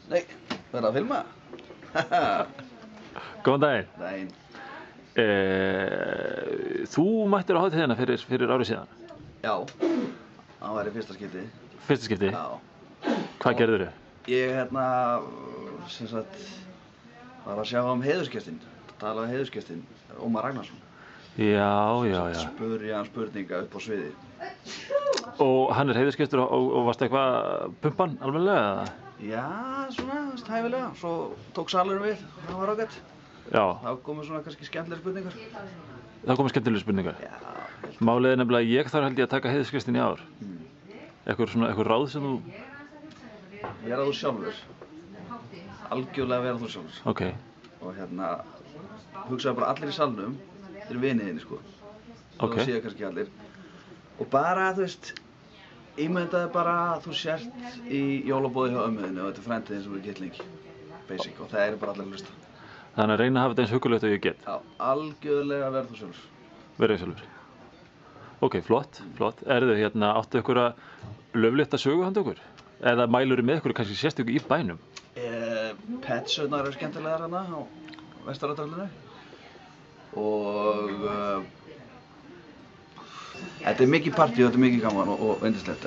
Nei, verður að filma? Góðan daginn. Daginn. Þú mættir á hátíðina fyrir árið síðan. Já, það var í fyrsta skipti. Fyrsta skipti? Já. Hvað gerðirðu? Ég sem sagt, var að sjá heiðursgestinn, tala heiðursgestinn, Ómar Ragnarsson. Já. Spurði hann spurninga upp á sviði. Og hann heiðursgestur og varstu eitthvað pumpan almennilega eða? Já, svona, hæfilega. Svo tók salurinn við, það var ágætt. Já. Þá komu svona kannski skemmtilegar spurningar. Það komu skemmtilegar spurningar? Já. Málið er nefnilega að ég þarf held ég að taka heiðursgestin í ár. Eitthvað ráð sem þú... Vera þú sjálfur. Algjörlega vera þú sjálfur. Ok. Og hugsaðu bara allir í salnum, þeir eru viniðinni sko. Ok. Þú séu kannski allir. Og bara, þú veist, ímyndaðu bara að þú sért í jólabóði hjá ömmuðinni og þetta er frændiðin sem eru gillingi. Basic. Og það eru bara allir að hlusta. Þannig að reyna að hafa þetta eins hugulegt og ég get. Já, algjörlega vera þú sjálfur. Vera ég sjálfur. Ok, flott. Áttu einhverja löflétta sögu handa okkur? Eða mælurðu með ykkur kannski sérstöku í bænum? Petsauðnar eru skemmtilegar hérna á Vestaratröllinu. Og þetta er mikið partí og þetta er mikið gaman og yndislegt.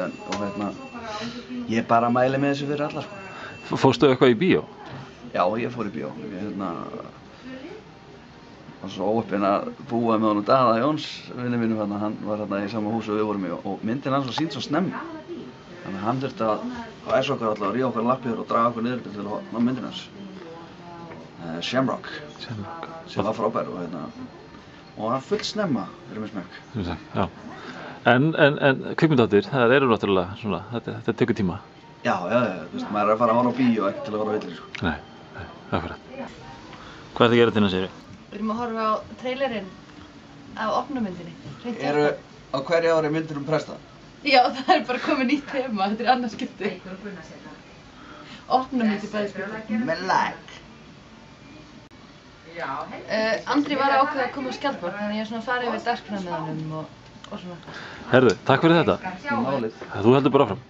Ég bara mæli með þessu fyrir alla sko. Fórstu eitthvað í bíó? Já, ég fór í bíó. Ég var svo óheppinn að búa með honum Daða Jóns, vinni mínum hérna. Hann var hérna í sama húsi og við vorum í og myndin hans var sýnd svo snemma. Þannig að hann þurfti að æsa okkur alltaf, ríða okkur lappir og draga okkur niður til að ná myndin hans. Shamrock. Sem var frábær og og hann full snemma fyrir mig smekk. Já. En kvikmyndahátíðir, það eru náttúrulega svona, þetta tekur tíma. Já, þú veist, maður er að fara að horfa á bíó ekki til að horfa á villir sko. Nei, akkurat. Hvað er það að gera Tinna, segirðu? Við erum að horfa á trailerinn af opnumyndinni. Á hverju ári myndir presta? Já, það er bara komið nýtt tema, þetta er annað skipti. Opnumynd í bæði skipti. Með lag. Andri var að ákveða að koma á Skjaldborg, þannig ég er svona að fara yfir dagskrána með honum og svona. Herðu, takk fyrir þetta. Málið. Þú heldur bara áfram.